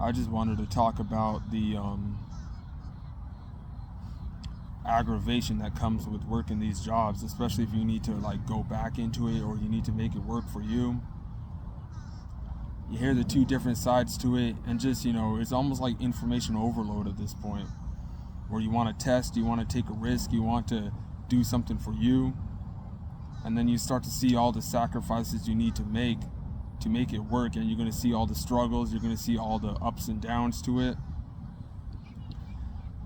I just wanted to talk about the aggravation that comes with working these jobs, especially if you need to like go back into it or you need to make it work for you. You hear the two different sides to it, and just, it's almost like information overload at this point, where you want to test, you want to take a risk, you want to do something for you, and then you start to see all the sacrifices you need to make it work, and you're going to see all the struggles, you're going to see all the ups and downs to it.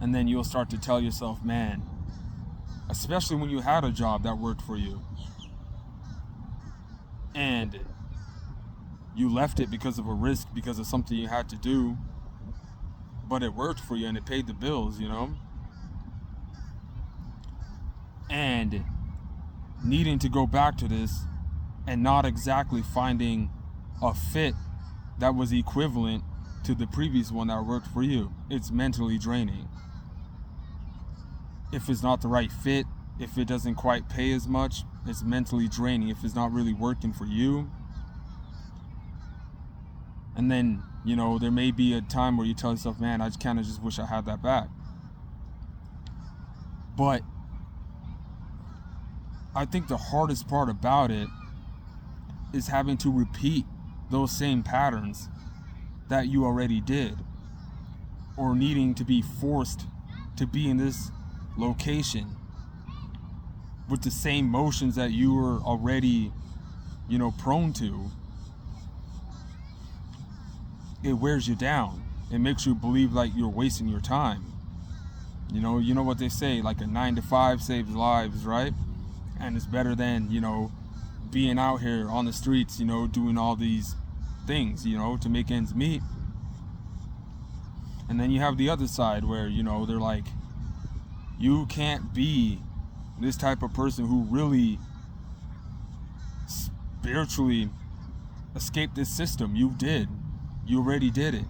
And then you'll start to tell yourself, man, especially when you had a job that worked for you and you left it because of a risk, because of something you had to do, but it worked for you and it paid the bills, and needing to go back to this and not exactly finding a fit that was equivalent to the previous one that worked for you. It's mentally draining. If it's not the right fit, if it doesn't quite pay as much, it's mentally draining. If it's not really working for you, and then, there may be a time where you tell yourself, man, I kind of just wish I had that back. But I think the hardest part about it is having to repeat those same patterns that you already did, or needing to be forced to be in this location with the same motions that you were already, prone to. It wears you down. It makes you believe like you're wasting your time. You know what they say, like a 9 to 5 saves lives, right? And it's better than, being out here on the streets, doing all these things, to make ends meet. And then you have the other side where, they're like, you can't be this type of person who really spiritually escaped this system. You already did it,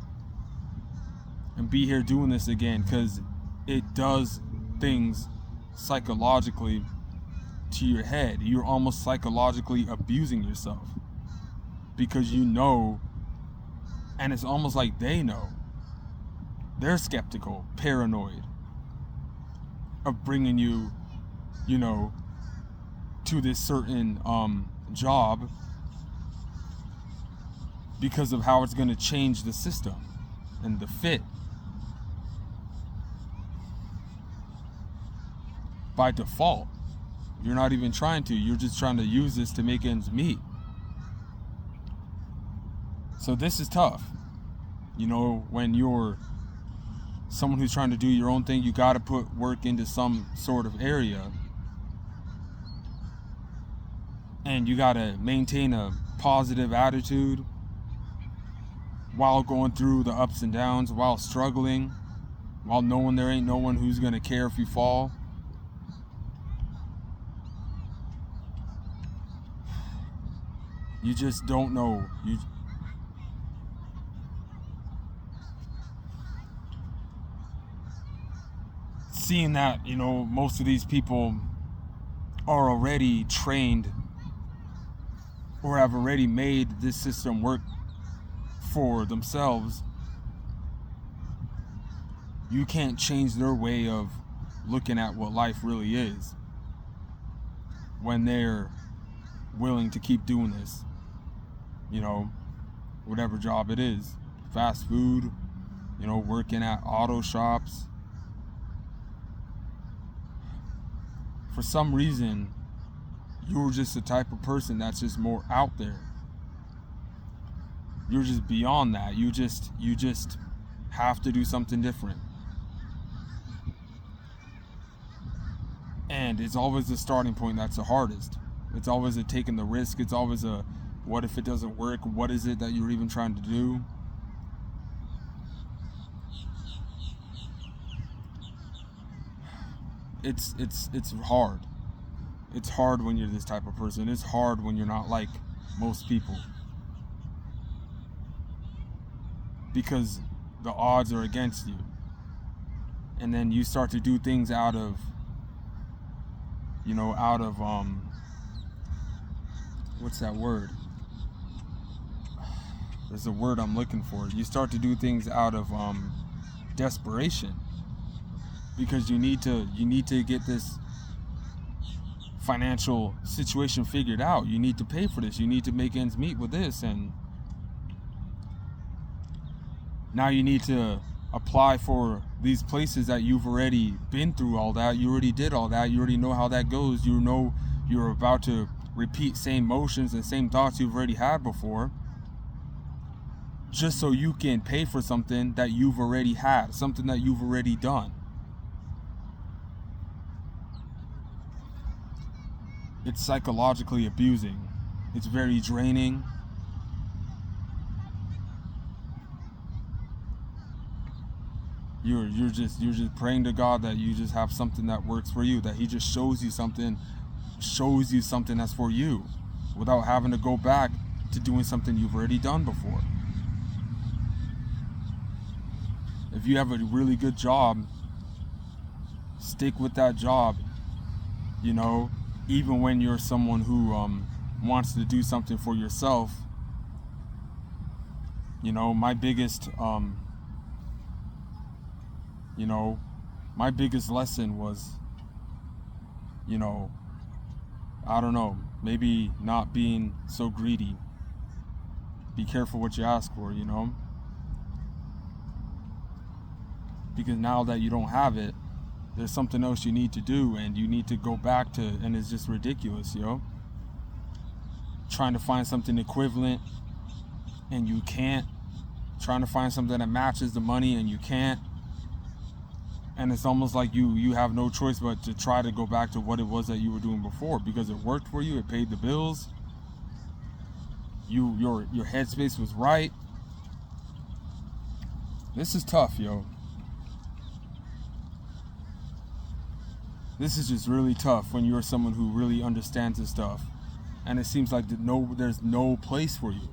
and be here doing this again, because it does things psychologically to your head. You're almost psychologically abusing yourself, because and it's almost like they know. They're skeptical, paranoid of bringing you, to this certain job, because of how it's going to change the system and the fit. By default, you're not even trying to. You're just trying to use this to make ends meet. So this is tough. When you're someone who's trying to do your own thing, you got to put work into some sort of area. And you got to maintain a positive attitude while going through the ups and downs, while struggling, while knowing there ain't no one who's going to care if you fall. You just don't know. Seeing that, most of these people are already trained or have already made this system work for themselves, you can't change their way of looking at what life really is when they're willing to keep doing this. Whatever job it is, fast food, working at auto shops. For some reason, you're just the type of person that's just more out there. You're just beyond that. You just have to do something different. And it's always the starting point that's the hardest. It's always a taking the risk. It's always a, what if it doesn't work? What is it that you're even trying to do? It's hard. It's hard when you're this type of person. It's hard when you're not like most people, because the odds are against you. And then you start to do things out of what's that word? There's a word I'm looking for. You start to do things out of desperation, because you need to get this financial situation figured out. You need to pay for this. You need to make ends meet with this, and now you need to apply for these places that you've already been through all that. You already did all that. You already know how that goes. You know you're about to repeat same motions and same thoughts you've already had before, just so you can pay for something that you've already had, something that you've already done. It's psychologically abusing. It's very draining. You're just praying to God that you just have something that works for you, that He just shows you something that's for you, without having to go back to doing something you've already done before. If you have a really good job, stick with that job, even when you're someone who wants to do something for yourself. My biggest lesson was, I don't know, maybe not being so greedy. Be careful what you ask for, because now that you don't have it, there's something else you need to do, and you need to go back to, and it's just ridiculous, trying to find something equivalent, and you can't. Trying to find something that matches the money, and you can't. And it's almost like you have no choice but to try to go back to what it was that you were doing before, because it worked for you, it paid the bills, your headspace was right. This is tough, This is just really tough when you're someone who really understands this stuff, and it seems like there's no place for you.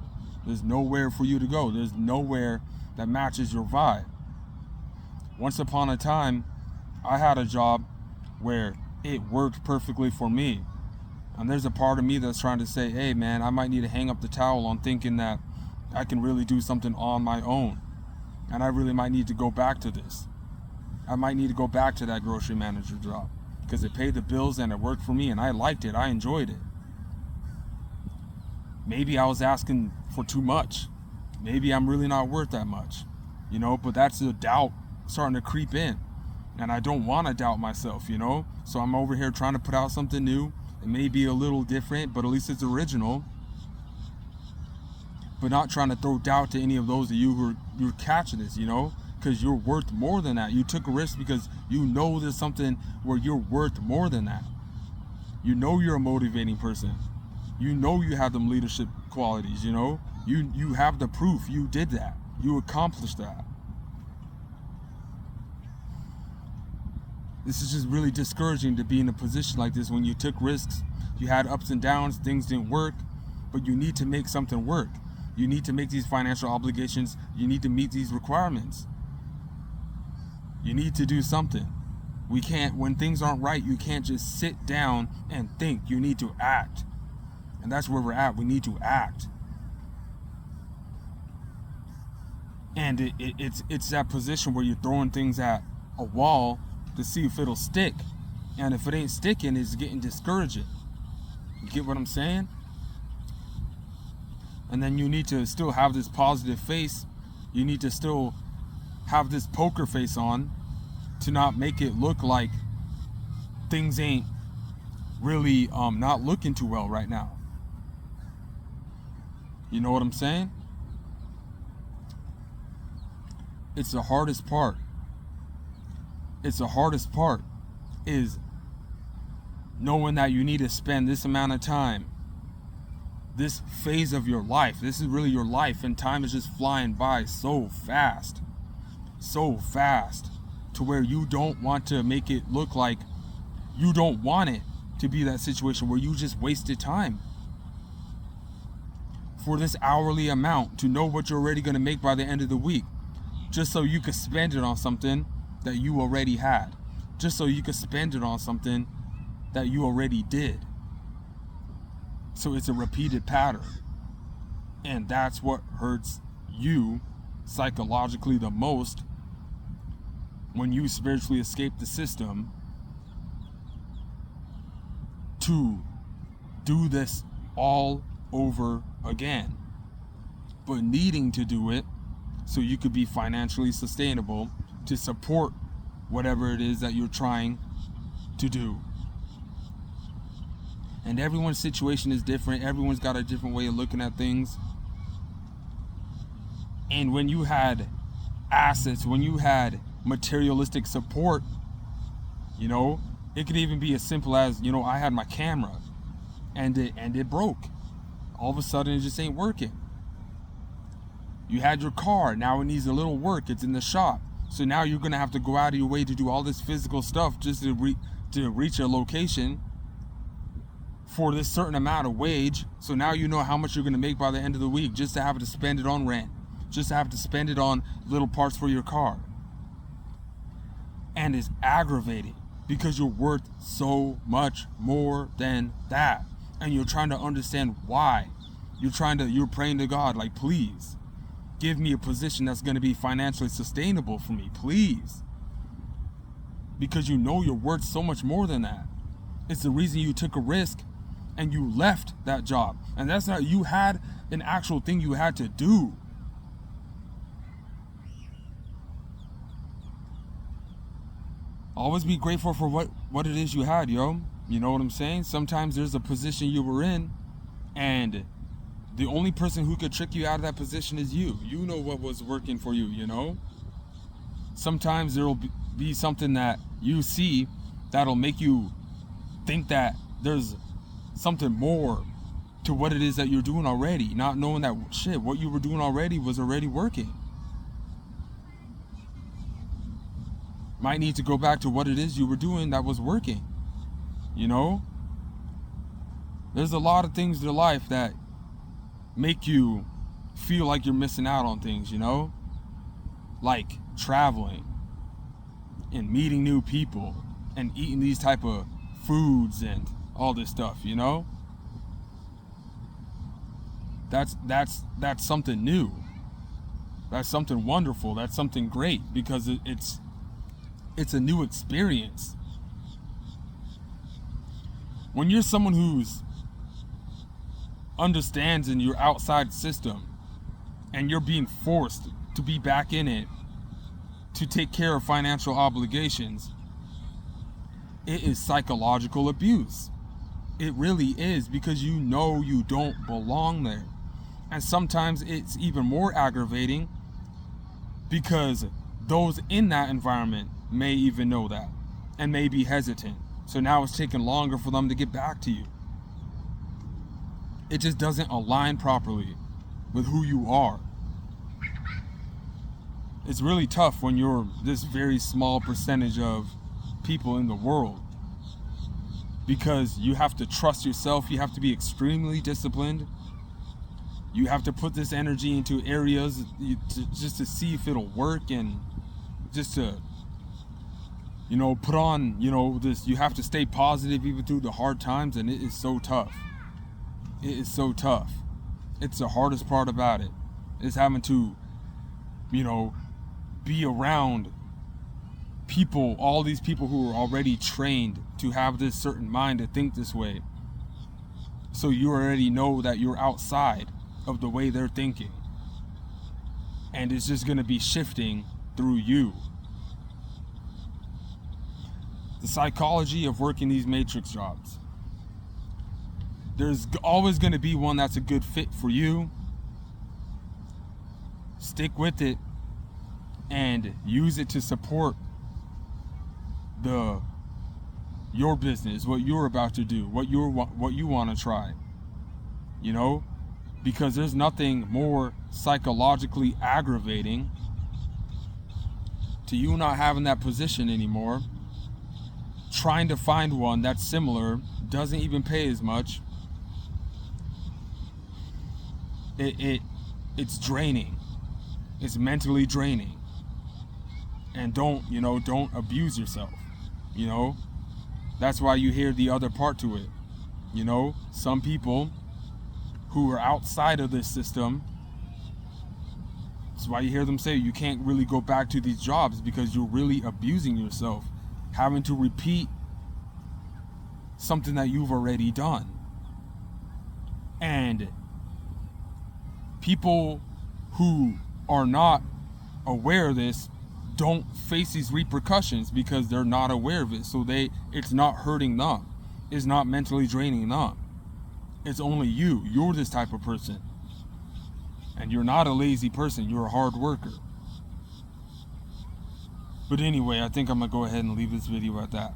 There's nowhere for you to go. There's nowhere that matches your vibe. Once upon a time, I had a job where it worked perfectly for me. And there's a part of me that's trying to say, hey man, I might need to hang up the towel on thinking that I can really do something on my own. And I really might need to go back to this. I might need to go back to that grocery manager job, because it paid the bills and it worked for me and I liked it. I enjoyed it. Maybe I was asking for too much. Maybe I'm really not worth that much. But that's the doubt starting to creep in. And I don't want to doubt myself, So I'm over here trying to put out something new. It may be a little different, but at least it's original. But not trying to throw doubt to any of those of you who you're catching this, because you're worth more than that. You took a risk because there's something where you're worth more than that. You're a motivating person. You have them leadership qualities, You have the proof. You did that. You accomplished that. This is just really discouraging to be in a position like this when you took risks. You had ups and downs, things didn't work, but you need to make something work. You need to make these financial obligations. You need to meet these requirements. You need to do something. When things aren't right, you can't just sit down and think. You need to act. And that's where we're at. We need to act. And it's that position where you're throwing things at a wall to see if it'll stick. And if it ain't sticking, it's getting discouraging. You get what I'm saying? And then you need to still have this positive face. You need to still have this poker face on to not make it look like things ain't really not looking too well right now. You know what I'm saying? It's the hardest part. It's the hardest part is knowing that you need to spend this amount of time, this phase of your life. This is really your life, and time is just flying by so fast to where you don't want to make it look like you don't want it to be that situation where you just wasted time. For this hourly amount, to know what you're already going to make by the end of the week, just so you could spend it on something that you already had, just so you could spend it on something that you already did. So it's a repeated pattern, and that's what hurts you psychologically the most when you spiritually escape the system to do this all over again, but needing to do it so you could be financially sustainable to support whatever it is that you're trying to do. And everyone's situation is different. Everyone's got a different way of looking at things. And when you had assets, when you had materialistic support, you know, it could even be as simple as, you know, I had my camera and it broke. All of a sudden it just ain't working. You had your car, now it needs a little work, it's in the shop. So now you're gonna have to go out of your way to do all this physical stuff just to reach a location for this certain amount of wage. So now you know how much you're gonna make by the end of the week just to have to spend it on rent, just to have to spend it on little parts for your car. And it's aggravating because you're worth so much more than that. And you're trying to understand why. You're praying to God, like, please give me a position that's going to be financially sustainable for me, please. Because you know you're worth so much more than that. It's the reason you took a risk and you left that job. And that's not, you had an actual thing you had to do. Always be grateful for what it is you had, yo. You know what I'm saying? Sometimes there's a position you were in and the only person who could trick you out of that position is you. You know what was working for you, you know? Sometimes there'll be something that you see that'll make you think that there's something more to what it is that you're doing already, not knowing that shit, what you were doing already was already working. Might need to go back to what it is you were doing that was working, you know? There's a lot of things in life that make you feel like you're missing out on things, you know? Like traveling and meeting new people and eating these type of foods and all this stuff, you know? That's something new. That's something wonderful. That's something great because it's a new experience. When you're someone who's understands in your outside system and you're being forced to be back in it to take care of financial obligations, it is psychological abuse. It really is, because you know you don't belong there. And sometimes it's even more aggravating because those in that environment may even know that and may be hesitant. So now it's taking longer for them to get back to you. It just doesn't align properly with who you are. It's really tough when you're this very small percentage of people in the world, because you have to trust yourself. You have to be extremely disciplined. You have to put this energy into areas just to see if it'll work, and just to, you know, put on, you know, this, you have to stay positive even through the hard times, and it is so tough. It is so tough. It's the hardest part about it, is having to, you know, be around people, all these people who are already trained to have this certain mind, to think this way. So you already know that you're outside of the way they're thinking. And it's just going to be shifting through you. The psychology of working these matrix jobs. There's always going to be one that's a good fit for you. Stick with it and use it to support your business, what you're about to do, what you want to try. You know, because there's nothing more psychologically aggravating to you not having that position anymore. Trying to find one that's similar, doesn't even pay as much. It's draining. It's mentally draining. And don't abuse yourself. You know, that's why you hear the other part to it. You know, some people who are outside of this system That's why you hear them say you can't really go back to these jobs, because you're really abusing yourself, having to repeat something that you've already done. And people who are not aware of this don't face these repercussions because they're not aware of it. So it's not hurting them. It's not mentally draining them. It's only you. You're this type of person. And you're not a lazy person. You're a hard worker. But anyway, I think I'm going to go ahead and leave this video at that.